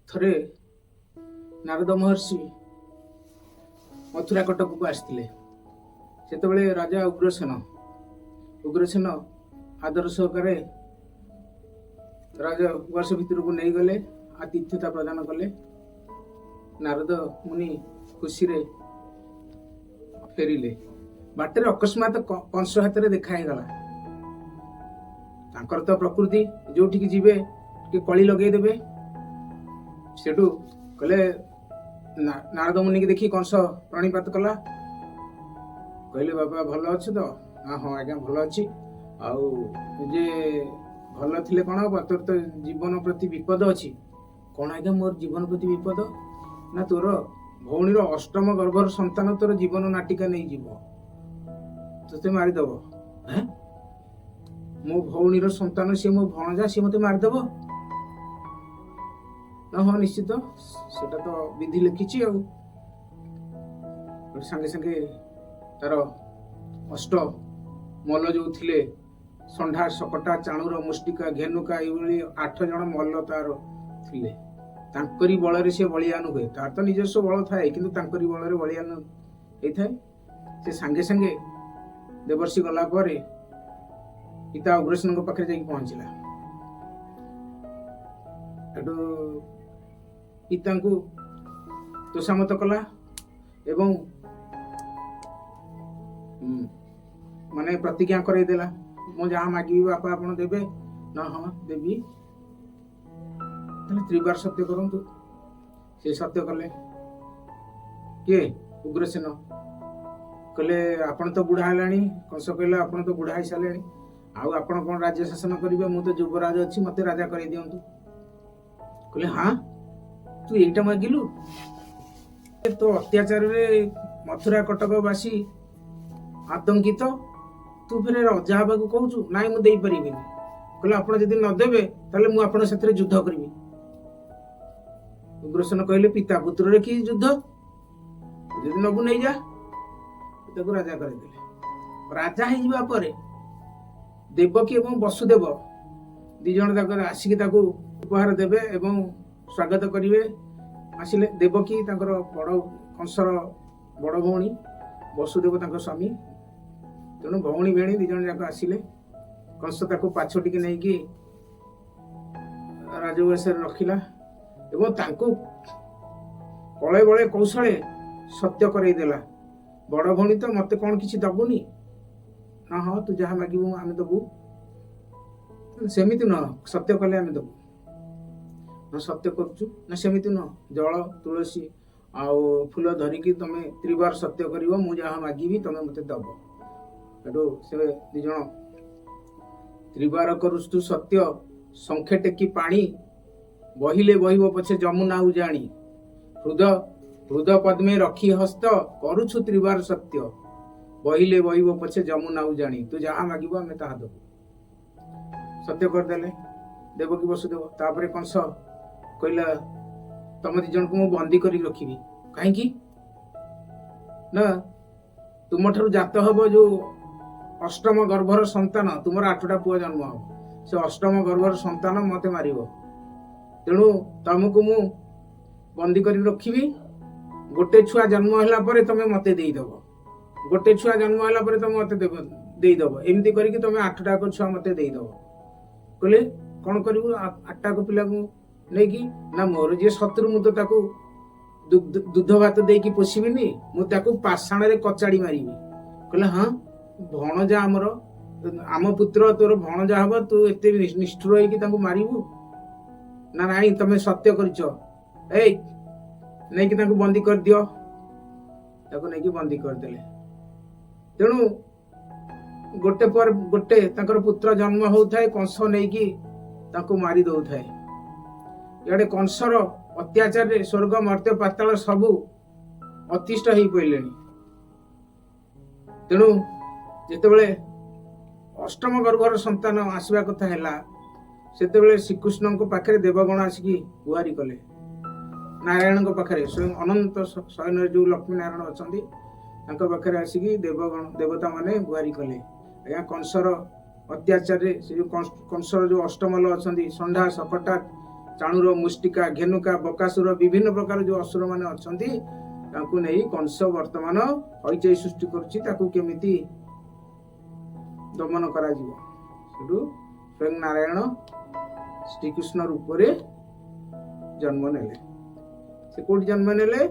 ଥରେ ନାରଦ ମହର୍ଷି ମଥୁରା କଟକକୁ ଆସିଥିଲେ। ସେତେବେଳେ ରାଜା ଉଗ୍ରସେନ ଆଦର ସହକାରେ ରାଜା ଉପାସ ଭିତରକୁ ନେଇଗଲେ, ଆତିଥ୍ୟତା ପ୍ରଦାନ କଲେ। ନାରଦ ମୁନି ଖୁସିରେ ଫେରିଲେ। ବାଟରେ ଅକସ୍ମାତ କଂସ ହାତରେ ଦେଖା ହେଇଗଲା। ତାଙ୍କର ତ ପ୍ରକୃତି, ଯୋଉଠିକି ଯିବେ ଟିକେ କଳି ଲଗେଇଦେବେ। ସେଠୁ କହିଲେ, ନାରଦ ମୁନିକି ଦେଖି କଂସ ପ୍ରଣିପାତ କଲା। କହିଲେ, ବାବା ଭଲ ଅଛୁ ତ? ହଁ ଆଜ୍ଞା ଭଲ ଅଛି। ଆଉ ଯେ ଭଲ ଥିଲେ କଣ ହବ, ତୋର ତ ଜୀବନ ପ୍ରତି ବିପଦ ଅଛି। କଣ ଆଜ୍ଞା ମୋର ଜୀବନ ପ୍ରତି ବିପଦ? ନା ତୋର ଭଉଣୀର ଅଷ୍ଟମ ଗର୍ଭର ସନ୍ତାନ ତୋର ଜୀବନ ନାଟିକା ନେଇଯିବ, ତୋତେ ମାରିଦବ। ମୋ ଭଉଣୀର ସନ୍ତାନ, ସିଏ ମୋ ଭଣଜା, ସିଏ ମତେ ମାରିଦବ? ହଁ ନିଶ୍ଚିତ, ସେଟା ତ ବିଧି ଲେଖିଛି। ଆଉ ସାଙ୍ଗେ ସାଙ୍ଗେ ତାର ଅଷ୍ଟ ମଲ୍ଲ ଯୋଉ ଥିଲେ, ଷଣ୍ଢା, ଶକଟା, ଚାଣୁର, ମୁଷ୍ଟିକା, ଘେନୁକା, ଏଇଭଳି 8 ଜଣ ମଲ୍ଲ ତାର ଥିଲେ। ତାଙ୍କରି ବଳରେ ସେ ବଳିୟାନ ହୁଏ। ତାର ତ ନିଜସ୍ୱ ବଳ ଥାଏ, କିନ୍ତୁ ତାଙ୍କରି ବଳରେ ବଳିୟାନ ହେଇଥାଏ। ସେ ସାଙ୍ଗେ ସାଙ୍ଗେ ଦେବର୍ଷି ଗଲା ପରେ ପିତା ଉଗ୍ରସେନଙ୍କ ପାଖରେ ଯାଇକି ପହଞ୍ଚିଲା। ସେଠୁ ପିତାଙ୍କୁ ତୋଷାମତ କଲା ଏବଂ ମାନେ ପ୍ରତିଜ୍ଞା କରାଇଦେଲା, ମୁଁ ଯାହା ମାଗିବି ବାପା ଆପଣ ଦେବେ। ନା ହଁ ଦେବି, ତାହେଲେ ତ୍ରିବାର ସତ୍ୟ କରନ୍ତୁ। ସେ ସତ୍ୟ କଲେ। କିଏ? ଉଗ୍ରସେନ। କହିଲେ, ଆପଣ ତ ବୁଢା ହେଲାଣି। କଂସ କହିଲା, ଆପଣ ତ ବୁଢା ହେଇସାରିଲେଣି, ଆଉ ଆପଣ କଣ ରାଜ୍ୟ ଶାସନ କରିବେ? ମୁଁ ତ ଯୁବରାଜ ଅଛି, ମତେ ରାଜା କରାଇ ଦିଅନ୍ତୁ। କହିଲେ, ହଁ ତୁ ଏଇଟା ମାଗିଲୁ? ତୋ ଅତ୍ୟାଚାରରେ ମଥୁରା କଟକବାସୀ ଆତଙ୍କିତ, ତୁ ଫେରେ ରଜା ହବାକୁ କହୁଛୁ? ନାଇଁ ମୁଁ ଦେଇପାରିବିନି। କହିଲେ, ଆପଣ ଯଦି ନଦେବେ ତାହେଲେ ମୁଁ ଆପଣଙ୍କ ସାଥିରେ ଯୁଦ୍ଧ କରିବି। ଉଗ୍ରସେନ କହିଲେ, ପିତା ପୁତ୍ରରେ କି ଯୁଦ୍ଧ? ଯଦି ନବୁ ନେଇଯା। ତାକୁ ରାଜା କରିଦେଲେ। ରାଜା ହେଇଯିବା ପରେ ଦେବକୀ ଏବଂ ବସୁଦେବ 2 ଜଣ ଯାକ ଆସିକି ତାକୁ ଉପହାର ଦେବେ ଏବଂ ସ୍ୱାଗତ କରିବେ। ଆସିଲେ ଦେବକୀ ତାଙ୍କର କଂସର ବଡ ଭଉଣୀ, ବସୁଦେବ ତାଙ୍କ ସ୍ୱାମୀ। ତେଣୁ ଭଉଣୀ ଭେଣୀ 2 ଜଣ ଯାକ ଆସିଲେ। କଂସ ତାକୁ ପାଛୋଟିକି ନେଇକି ରାଜଉଆସରେ ରଖିଲା ଏବଂ ତାଙ୍କୁ କଳେ ବଳେ କୌଶଳେ ସତ୍ୟ କରାଇ ଦେଲା। ବଡ ଭଉଣୀ ତ ମତେ କଣ କିଛି ଦବୁନି? ନା ହଁ ତୁ ଯାହା ମାଗିବୁ ଆମେ ଦବୁ। ସେମିତି ନୁହଁ, ସତ୍ୟ କଲେ ଆମେ ଦବୁ। ନା ସତ୍ୟ କରୁଛୁ? ନା ସେମିତି ନୁହଁ, ଜଳ, ତୁଳସୀ ଆଉ ଫୁଲ ଧରିକି ତମେ ତ୍ରିବାର ସତ୍ୟ କରିବ, ମୁଁ ଯାହା ମାଗିବି ତମେ ମତେ ଦବ। ସେଠୁ ସେ 2 ଜଣ ତ୍ରିବାର କରୁଛୁ ସତ୍ୟ, ଶଙ୍ଖେ ଟେକି ପାଣି, ବହିଲେ ବହିବ ପଛେ ଯମୁନା ଉଜାଣି, ହୃଦ ପଦ୍ମେ ରଖି ହସ୍ତ, କରୁଛୁ ତ୍ରିବାର ସତ୍ୟ, ବହିଲେ ବହିବ ପଛେ ଯମୁନା ଉଜାଣି। ତୁ ଯାହା ମାଗିବ ଆମେ ତାହା ଦବୁ। ସତ୍ୟ କରିଦେଲେ ଦେବକୀ ବସୁଦେବ। ତାପରେ କଂସ କହିଲା, ତମ 2 ଜଣଙ୍କୁ ମୁଁ ବନ୍ଦୀ କରି ରଖିବି। କାହିଁକି? ନା ତୁମଠାରୁ ଜାତ ହବ ଯୋଉ ଅଷ୍ଟମ ଗର୍ଭର ସନ୍ତାନ, ତୁମର 8ଟା ପୁଅ ଜନ୍ମ ହବ। ସେ ଅଷ୍ଟମ ଗର୍ଭର ସନ୍ତାନ ମତେ ମାରିବ। ତେଣୁ ତମକୁ ମୁଁ ବନ୍ଦୀ କରି ରଖିବି। ଗୋଟେ ଛୁଆ ଜନ୍ମ ହେଲା ପରେ ତମେ ମତେ ଦେଇଦବ। ଗୋଟେ ଛୁଆ ଜନ୍ମ ହେଲା ପରେ ତମେ ମତେ ଦେଇଦବ। ଏମିତି କରିକି ତମେ 8ଟାକ ଛୁଆ ମତେ ଦେଇଦବ। କହିଲେ, କଣ କରିବୁ 8ଟାକ ପିଲାକୁ ନେଇକି? ନା ମୋର ଯିଏ ଶତ୍ରୁ, ମୁଁ ତ ତାକୁ ଦୁଧ ଭାତ ଦେଇକି ପୋଷିବିନି, ମୁଁ ତାକୁ ପାଷାଣରେ କଚାଡି ମାରିବି। କହିଲେ, ହଁ ଭଣଜା ଆମ ପୁତ୍ର ତୋର ଭଣଜା ହବ, ତୁ ଏତେ ନିଷ୍ଠୁର ହେଇକି ତାଙ୍କୁ ମାରିବୁ? ନା ନାଇଁ ତମେ ସତ୍ୟ କରିଛ, ଏଇ ନେଇକି ତାଙ୍କୁ ବନ୍ଦୀ କରିଦିଅ। ତାକୁ ନେଇକି ବନ୍ଦୀ କରିଦେଲେ। ତେଣୁ ଗୋଟେ ପରେ ଗୋଟେ ତାଙ୍କର ପୁତ୍ର ଜନ୍ମ ହଉଥାଏ, କଂସ ନେଇକି ତାଙ୍କୁ ମାରି ଦଉଥାଏ। ଇଆଡେ କଂସର ଅତ୍ୟାଚାରରେ ସ୍ୱର୍ଗ ମର୍ତ୍ତ୍ୟ ପାତାଳ ସବୁ ଅତିଷ୍ଠ ହେଇ ପଡ଼ିଲେଣି। ତେଣୁ ଯେତେବେଳେ ଅଷ୍ଟମ ଗର୍ଭର ସନ୍ତାନ ଆସିବା କଥା ହେଲା, ସେତେବେଳେ ଶ୍ରୀକୃଷ୍ଣଙ୍କ ପାଖରେ ଦେବଗଣ ଆସିକି ଗୁହାରି କଲେ। ନାରାୟଣଙ୍କ ପାଖରେ, ସ୍ୱୟଂ ଅନନ୍ତ ଶୟନରେ ଯୋଉ ଲକ୍ଷ୍ମୀ ନାରାୟଣ ଅଛନ୍ତି, ତାଙ୍କ ପାଖରେ ଆସିକି ଦେବତା ମାନେ ଗୁହାରି କଲେ। ଆଜ୍ଞା କଂସର ଅତ୍ୟାଚାରରେ ସେ ଯୋଉ କଂସର ଯୋଉ ଅଷ୍ଟମଲ ଅଛନ୍ତି, ଷଣ୍ଢା, ଶକଟା, ଚାଣୁର, ମୁଷ୍ଟିକା, ଘେନୁକା, ବକାସୁର ବିଭିନ୍ନ ପ୍ରକାର ଯୋଉ ଅସୁର ମାନେ ଅଛନ୍ତି ତାଙ୍କୁ ନେଇ କଂସ ବର୍ତ୍ତମାନ ହଇଚଇ ସୃଷ୍ଟି କରୁଛି ତାକୁ କେମିତି ଦମନ କରାଯିବ। ସେଠୁ ସ୍ୱୟଂ ନାରାୟଣ ଶ୍ରୀକୃଷ୍ଣ ରୂପରେ ଜନ୍ମ ନେଲେ। ସେ କୋଉଠି ଜନ୍ମ ନେଲେ?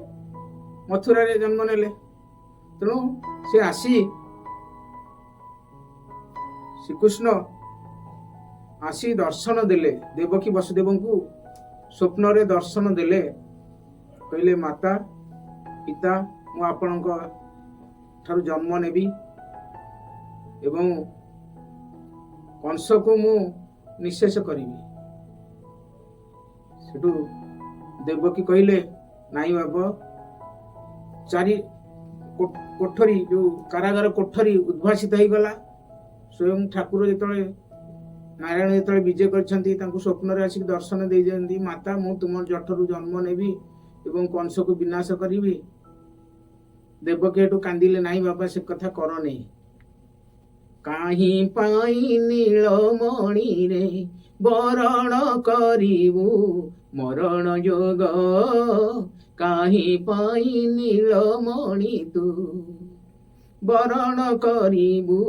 ମଥୁରାରେ ଜନ୍ମ ନେଲେ। ତେଣୁ ସେ ଆସି ଶ୍ରୀକୃଷ୍ଣ ଆସି ଦର୍ଶନ ଦେଲେ ଦେବକୀ ବସୁଦେବଙ୍କୁ ସ୍ୱପ୍ନରେ ଦର୍ଶନ ଦେଲେ। କହିଲେ ମାତା ପିତା ମୁଁ ଆପଣଙ୍କ ଠାରୁ ଜନ୍ମ ନେବି ଏବଂ କଂସକୁ ମୁଁ ନିଃଶେଷ କରିବି। ସେଠୁ ଦେବକୀ କହିଲେ ନାଇଁ ବାବା, ଚାରି କୋଠରୀ ଯୋଉ କାରାଗାର କୋଠରୀ ଉଦ୍ଭାସିତ ହେଇଗଲା। ସ୍ୱୟଂ ଠାକୁର ଯେତେବେଳେ ନାରାୟଣ ଯେତେବେଳେ ବିଜେ କରିଛନ୍ତି ତାଙ୍କୁ ସ୍ୱପ୍ନରେ ଆସିକି ଦର୍ଶନ ଦେଇଛନ୍ତି, ମାତା ମୁଁ ତୁମ ଜଠରୁ ଜନ୍ମ ନେବି ଏବଂ କଂସକୁ ବିନାଶ କରିବି। ଦେବକୀ ଏଠୁ କାନ୍ଦିଲେ, ନାହିଁ ବାବା ସେ କଥା କରନି। କାହିଁ ପାଇଁ ନୀଳମଣିରେ ବରଣ କରିବୁ ମରଣ ଯୋଗ, କାହିଁ ପାଇଁ ନୀଳମଣି ତୁ ବରଣ କରିବୁ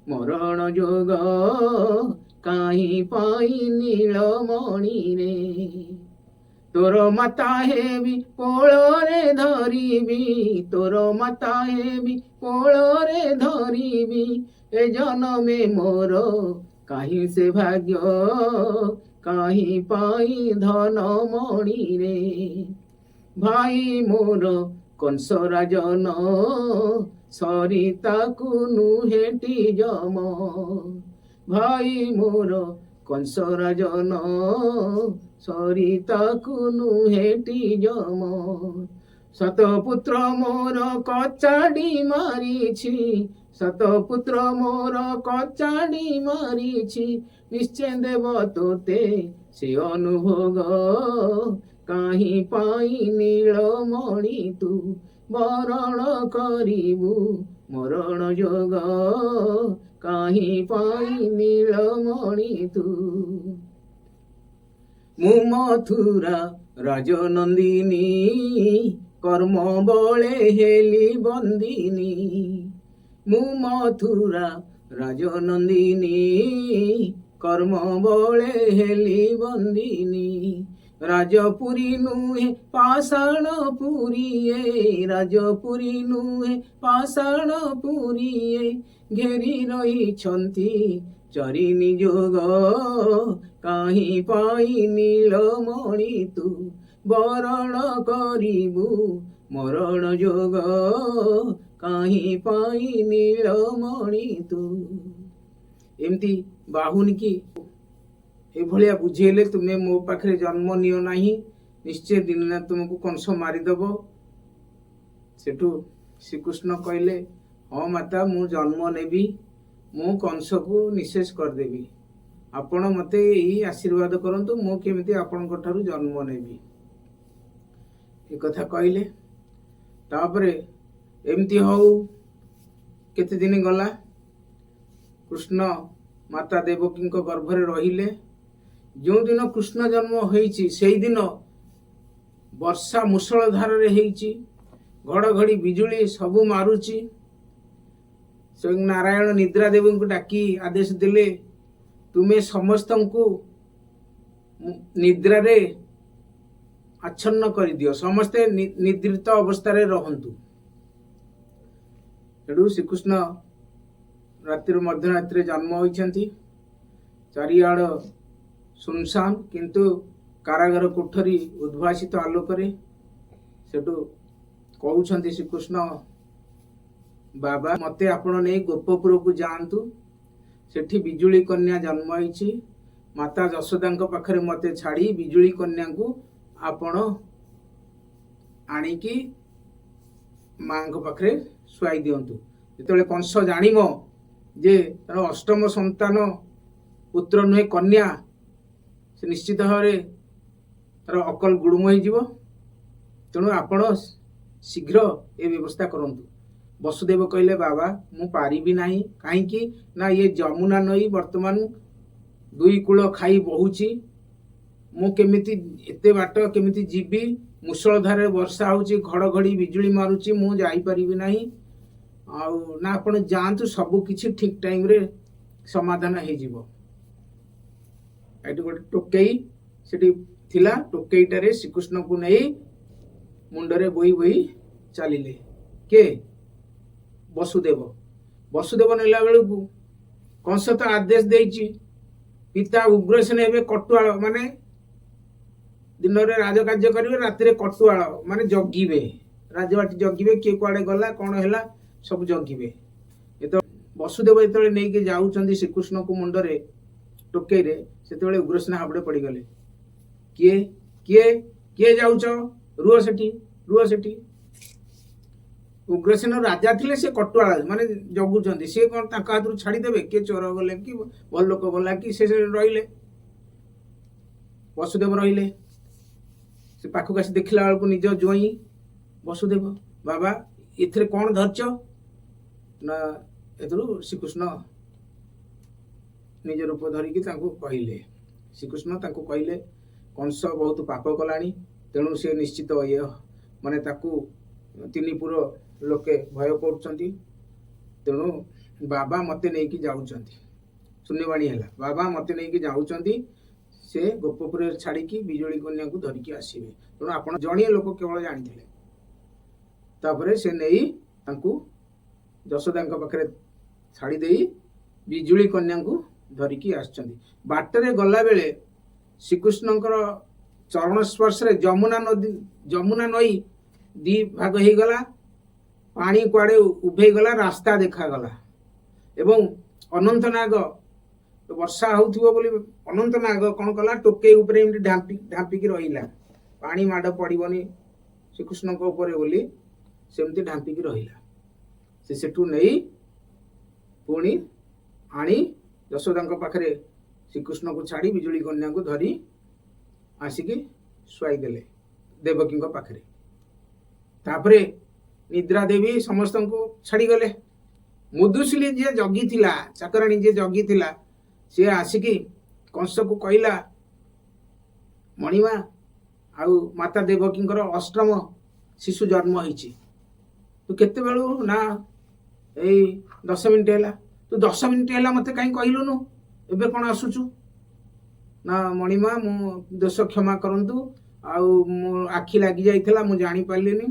ମରଣ ଯୋଗ, କାହିଁ ପାଇଁ ନୀଳମଣିରେ ତୋର ମାତା ହେବି କୋଳରେ ଧରିବି, ତୋର ମାତା ହେବି କୋଳରେ ଧରିବି, ଏ ଜନମେ ମୋର କାହିଁ ସେ ଭାଗ୍ୟ, କାହିଁ ପାଇଁ ଧନ ମଣିରେ ଭାଇ ମୋର କଂସ ରାଜନ, ସରିତାକୁ ନୁହେଟି ଯମ, ଭାଇ ମୋର କଂସ ରାଜନ, ସରିତାକୁ ନୁହେଟି ଯମ, ଶତପୁତ୍ର ମୋର କଚାଡ଼ି ମାରିଛି, ଶତପୁତ୍ର ମୋର କଚାଡ଼ି ମାରିଛି, ନିଶ୍ଚୟ ଦେବ ତୋତେ ସେ ଅନୁଭୋଗ, କାହିଁ ପାଇଁ ନୀଳମଣି ତୁ ବରଣ କରିବୁ ମରଣ ଯୋଗ, କାହିଁ ପାଇଁ ନୀଳମଣି ତୁ। ମୁଁ ମଥୁରା ରାଜନନ୍ଦିନୀ କର୍ମ ବଳେ ହେଲି ବନ୍ଦିନୀ, ମୁଁ ମଥୁରା ରାଜନନ୍ଦିନୀ କର୍ମ ବଳେ ହେଲି ବନ୍ଦିନୀ, ରାଜପୁରୀ ନୁହେଁ ପାଷାଣ ପୁରୀଏ, ରାଜପୁରୀ ନୁହେଁ ପାଷାଣ ପୁରୀଏ, ଘେରି ରହିଛନ୍ତି ଚରିଣୀ ଯୋଗ, କାହିଁ ପାଇଁ ନୀଳମଣି ତୁ ବରଣ କରିବୁ ମରଣ ଯୋଗ, କାହିଁ ପାଇଁ ନୀଳମଣି ତୁ। ଏମିତି ବାହୁନି କି ଏଭଳିଆ ବୁଝେଇଲେ ତୁମେ ମୋ ପାଖରେ ଜନ୍ମ ନିଅ ନାହିଁ, ନିଶ୍ଚୟ ଦିନ ନା ତୁମକୁ କଂସ ମାରିଦବ। ସେଠୁ ଶ୍ରୀକୃଷ୍ଣ କହିଲେ ହଁ ମାତା ମୁଁ ଜନ୍ମ ନେବି, ମୁଁ କଂସକୁ ନିଃଶେଷ କରିଦେବି, ଆପଣ ମତେ ଏଇ ଆଶୀର୍ବାଦ କରନ୍ତୁ ମୁଁ କେମିତି ଆପଣଙ୍କ ଠାରୁ ଜନ୍ମ ନେବି। ଏ କଥା କହିଲେ। ତାପରେ ଏମିତି ହଉ କେତେ ଦିନ ଗଲା, କୃଷ୍ଣ ମାତା ଦେବକୀଙ୍କ ଗର୍ଭରେ ରହିଲେ। ଯେଉଁଦିନ କୃଷ୍ଣ ଜନ୍ମ ହେଇଛି ସେଇଦିନ ବର୍ଷା ମୂଷଳ ଧାରରେ ହେଇଛି, ଘଡ଼ଘଡ଼ି ବିଜୁଳି ସବୁ ମାରୁଛି। ସ୍ୱୟଂ ନାରାୟଣ ନିଦ୍ରା ଦେବୀଙ୍କୁ ଡାକି ଆଦେଶ ଦେଲେ ତୁମେ ସମସ୍ତଙ୍କୁ ନିଦ୍ରାରେ ଆଚ୍ଛନ୍ନ କରିଦିଅ, ସମସ୍ତେ ନିଦ୍ରିତ ଅବସ୍ଥାରେ ରହନ୍ତୁ। ସେଠୁ ଶ୍ରୀକୃଷ୍ଣ ରାତିରୁ ମଧ୍ୟରାତ୍ରିରେ ଜନ୍ମ ହୋଇଛନ୍ତି। ଚାରିଆଡ଼ ସୁନସାନ, କିନ୍ତୁ କାରାଗାର କୋଠରୀ ଉଦ୍ଭାସିତ ଆଲୋକରେ। ସେଠୁ କହୁଛନ୍ତି ଶ୍ରୀକୃଷ୍ଣ ବାବା ମତେ ଆପଣ ନେଇ ଗୋପପୁରକୁ ଯାଆନ୍ତୁ, ସେଠି ବିଜୁଳି କନ୍ୟା ଜନ୍ମ ହେଇଛି, ମାତା ଯଶୋଦାଙ୍କ ପାଖରେ ମତେ ଛାଡ଼ି ବିଜୁଳି କନ୍ୟାଙ୍କୁ ଆପଣ ଆଣିକି ମାଙ୍କ ପାଖରେ ଶୁଆଇ ଦିଅନ୍ତୁ। ଯେତେବେଳେ କଂସ ଜାଣିବ ଯେ ତାର ଅଷ୍ଟମ ସନ୍ତାନ ପୁତ୍ର ନୁହେଁ କନ୍ୟା, ସେ ନିଶ୍ଚିତ ଭାବରେ ତାର ଅକଲ ଗୁଡୁମ ହେଇଯିବ। ତେଣୁ ଆପଣ ଶୀଘ୍ର ଏ ବ୍ୟବସ୍ଥା କରନ୍ତୁ। ବସୁଦେବ କହିଲେ ବାବା ମୁଁ ପାରିବି ନାହିଁ, କାହିଁକି ନା ଇଏ ଯମୁନା ନଈ ବର୍ତ୍ତମାନ ଦୁଇ କୂଳ ଖାଇ ବହୁଛି, ମୁଁ କେମିତି ଏତେ ବାଟ କେମିତି ଯିବି, ମୁଷଳଧାରରେ ବର୍ଷା ହେଉଛି, ଘଡ଼ଘଡ଼ି ବିଜୁଳି ମାରୁଛି, ମୁଁ ଯାଇପାରିବି ନାହିଁ। ଆଉ ନା ଆପଣ ଯାଆନ୍ତୁ, ସବୁ କିଛି ଠିକ୍ ଟାଇମ୍ରେ ସମାଧାନ ହେଇଯିବ। ଏଠି ଗୋଟେ ଟୋକେଇ ସେଠି ଥିଲା, ଟୋକେଇଟାରେ ଶ୍ରୀକୃଷ୍ଣଙ୍କୁ ନେଇ ମୁଣ୍ଡରେ ବୋହି ବୋହି ଚାଲିଲେ। କିଏ? ବସୁଦେବ। ବସୁଦେବ ନେଲା ବେଳକୁ କଂସ ତ ଆଦେଶ ଦେଇଛି, ପିତା ଉଗ୍ରସେନ ଏବେ କଟୁଆଳ, ମାନେ ଦିନରେ ରାଜକାର୍ଯ୍ୟ କରିବେ, ରାତିରେ କଟୁଆଳ ମାନେ ଜଗିବେ, ରାଜବାଟୀ ଜଗିବେ, କିଏ କୁଆଡେ ଗଲା କଣ ହେଲା ସବୁ ଜଗିବେ। ବସୁଦେବ ଯେତେବେଳେ ନେଇକି ଯାଉଛନ୍ତି ଶ୍ରୀକୃଷ୍ଣଙ୍କୁ ମୁଣ୍ଡରେ ଟୋକେଇରେ, ସେତେବେଳେ ଉଗ୍ରସେନ ହାବୁଡେ ପଡିଗଲେ। କିଏ କିଏ କିଏ ଯାଉଛ? ରୁହ ସେଠି, ରୁହ ସେଠି। ଉଗ୍ରସେନ ରାଜା ଥିଲେ, ସେ କଟୁଆଳ ମାନେ ଜଗୁଛନ୍ତି, ସିଏ କଣ ତାଙ୍କ ହାତରୁ ଛାଡିଦେବେ? କିଏ ଚୋର ଗଲେ କି ଭଲ ଲୋକ ଗଲା କି, ସେ ରହିଲେ। ବସୁଦେବ ରହିଲେ। ସେ ପାଖକୁ ଆସି ଦେଖିଲା ବେଳକୁ ନିଜ ଜ୍ୱାଇଁ ବସୁଦେବ। ବାବା ଏଥିରେ କଣ ଧରିଛ? ନା ଏଥିରୁ ଶ୍ରୀକୃଷ୍ଣ ନିଜ ରୂପ ଧରିକି ତାଙ୍କୁ କହିଲେ। ଶ୍ରୀକୃଷ୍ଣ ତାଙ୍କୁ କହିଲେ କଂସ ବହୁତ ପାପ କଲାଣି, ତେଣୁ ସେ ନିଶ୍ଚିତ ମାନେ ତାକୁ ତିନିପୁର ଲୋକେ ଭୟ କରୁଛନ୍ତି, ତେଣୁ ବାବା ମତେ ନେଇକି ଯାଉଛନ୍ତି। ଶୂନ୍ୟବାଣୀ ହେଲା, ବାବା ମତେ ନେଇକି ଯାଉଛନ୍ତି, ସେ ଗୋପପୁରରେ ଛାଡିକି ବିଜୁଳି କନ୍ୟାକୁ ଧରିକି ଆସିବେ, ତେଣୁ ଆପଣ ଜଣିଏ ଲୋକ କେବଳ ଜାଣିଥିଲେ। ତାପରେ ସେ ନେଇ ତାଙ୍କୁ ଯଶୋଦାଙ୍କ ପାଖରେ ଛାଡ଼ି ଦେଇ ବିଜୁଳି କନ୍ୟାଙ୍କୁ ଧରିକି ଆସିଛନ୍ତି। ବାଟରେ ଗଲାବେଳେ ଶ୍ରୀକୃଷ୍ଣଙ୍କର ଚରଣ ସ୍ପର୍ଶରେ ଯମୁନା ନଈ ଦି ଭାଗ ହେଇଗଲା, ପାଣି କୁଆଡେ ଉଭେଇ ଗଲା, ରାସ୍ତା ଦେଖାଗଲା। ଏବଂ ଅନନ୍ତନାଗ, ବର୍ଷା ହଉଥିବ ବୋଲି ଅନନ୍ତନାଗ କଣ କଲା, ଟୋକେଇ ଉପରେ ଏମିତି ଢାମ୍ପିକି ରହିଲା, ପାଣି ମାଡ ପଡିବନି ଶ୍ରୀକୃଷ୍ଣଙ୍କ ଉପରେ ବୋଲି ସେମିତି ଢାମ୍ପିକି ରହିଲା। ସେ ସେଠୁ ନେଇ ପୁଣି ଆଣି ଯଶୋଦାଙ୍କ ପାଖରେ ଶ୍ରୀକୃଷ୍ଣକୁ ଛାଡ଼ି ବିଜୁଳି କନ୍ୟାକୁ ଧରି ଆସିକି ଶୁଆଇଦେଲେ ଦେବକୀଙ୍କ ପାଖରେ। ତାପରେ ନିଦ୍ରା ଦେବୀ ସମସ୍ତଙ୍କୁ ଛାଡ଼ିଗଲେ। ମୁଦୁସିଲି ଯିଏ ଜଗିଥିଲା, ଚାକରାଣୀ ଯିଏ ଜଗିଥିଲା, ସିଏ ଆସିକି କଂସକୁ କହିଲା, ମଣିମା ଆଉ ମାତା ଦେବକୀଙ୍କର ଅଷ୍ଟମ ଶିଶୁ ଜନ୍ମ ହେଇଛି, ତୁ କେତେବେଳୁ? ନା ଏଇ 10 ମିନିଟ୍ ହେଲା। ତୁ 10 ମିନିଟ୍ ହେଲା ମତେ କାହିଁ କହିଲୁନୁ, ଏବେ କଣ ଆସୁଛୁ? ନା ମଣିମା ମୁଁ ଦୋଷ କ୍ଷମା କରନ୍ତୁ, ଆଉ ମୋ ଆଖି ଲାଗି ଯାଇଥିଲା, ମୁଁ ଜାଣିପାରିଲିନି,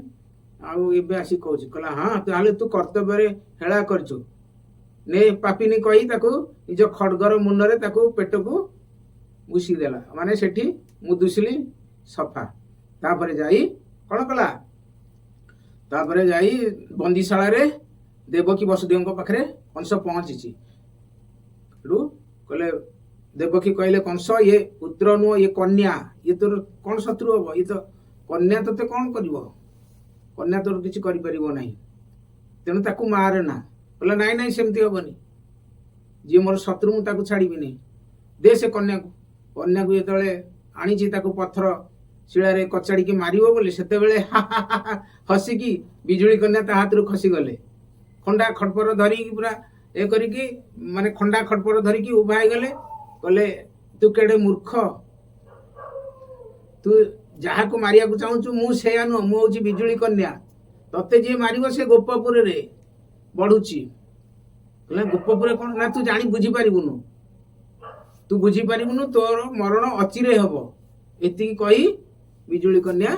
ଆଉ ଏବେ ଆସି କହୁଛି। କହିଲା ହଁ, ତାହେଲେ ତୁ କର୍ତ୍ତବ୍ୟରେ ହେଳା କରିଛୁ, ନେ ପାପିନି କହି ତାକୁ ନିଜ ଖଡ୍ଗର ମୁନରେ ତାକୁ ପେଟକୁ ଘୁଷି ଦେଲା, ମାନେ ସେଠି ମୁଦୁସିଲି ସଫା। ତାପରେ ଯାଇ କଣ କଲା, ତାପରେ ଯାଇ ବନ୍ଦୀଶାଳାରେ ଦେବକୀ ବସୁଦେବଙ୍କ ପାଖରେ କଂସ ପହଞ୍ଚିଛି। କହିଲେ ଦେବକୀ କହିଲେ, କଂସ ଇଏ ପୁତ୍ର ନୁହଁ, ଇଏ କନ୍ୟା, ଇଏ ତୋର କଣ ଶତ୍ରୁ ହବ? ଇଏ ତ କନ୍ୟା, ତୋତେ କଣ କରିବ? କନ୍ୟା ତୋର କିଛି କରିପାରିବ ନାହିଁ, ତେଣୁ ତାକୁ ମାରେ ନା। କହିଲା ନାଇଁ ନାଇଁ, ସେମିତି ହବନି, ଯିଏ ମୋର ଶତ୍ରୁ ମୁଁ ତାକୁ ଛାଡ଼ିବିନି, ଦେ ସେ କନ୍ୟାକୁ। କନ୍ୟାକୁ ଯେତେବେଳେ ଆଣିଛି, ତାକୁ ପଥର ଶିଳାରେ କଚାଡ଼ିକି ମାରିବ ବୋଲି, ସେତେବେଳେ ହସିକି ବିଜୁଳି କନ୍ୟା ତା ହାତରୁ ଖସିଗଲେ। ଖଣ୍ଡା ଖଡ୍ପର ଧରିକି ପୁରା ଏ କରିକି, ମାନେ ଖଣ୍ଡା ଖଡ୍ପର ଧରିକି ଉଭା ହେଇଗଲେ। କହିଲେ ତୁ କେଡେ ମୂର୍ଖ, ତୁ ଯାହାକୁ ମାରିବାକୁ ଚାହୁଁଛୁ ମୁଁ ସେଇଆ ନୁହଁ, ମୁଁ ହଉଛି ବିଜୁଳି କନ୍ୟା, ତତେ ଯିଏ ମାରିବ ସେ ଗୋପପୁରରେ ବଢୁଛି। କହିଲା ଗୋପପୁରରେ କଣ? ନା ତୁ ଜାଣି ବୁଝିପାରିବୁନୁ, ତୁ ବୁଝିପାରିବୁନୁ, ତୋର ମରଣ ଅଚିରେ ହବ। ଏତିକି କହି ବିଜୁଳି କନ୍ୟା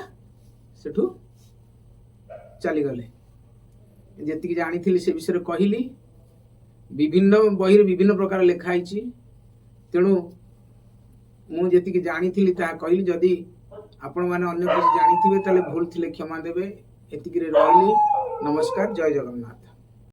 ସେଠୁ ଚାଲିଗଲେ। ଯେତିକି ଜାଣିଥିଲି ସେ ବିଷୟରେ କହିଲି। ବିଭିନ୍ନ ବହିରେ ବିଭିନ୍ନ ପ୍ରକାର ଲେଖା ହେଇଛି, ତେଣୁ ମୁଁ ଯେତିକି ଜାଣିଥିଲି ତାହା କହିଲି। ଯଦି ଆପଣମାନେ ଅନ୍ୟ କିଛି ଜାଣିଥିବେ ତାହେଲେ ଭୁଲ ଥିଲେ କ୍ଷମା ଦେବେ। ଏତିକିରେ ରହିଲି। ନମସ୍କାର, ଜୟ ଜଗନ୍ନାଥ।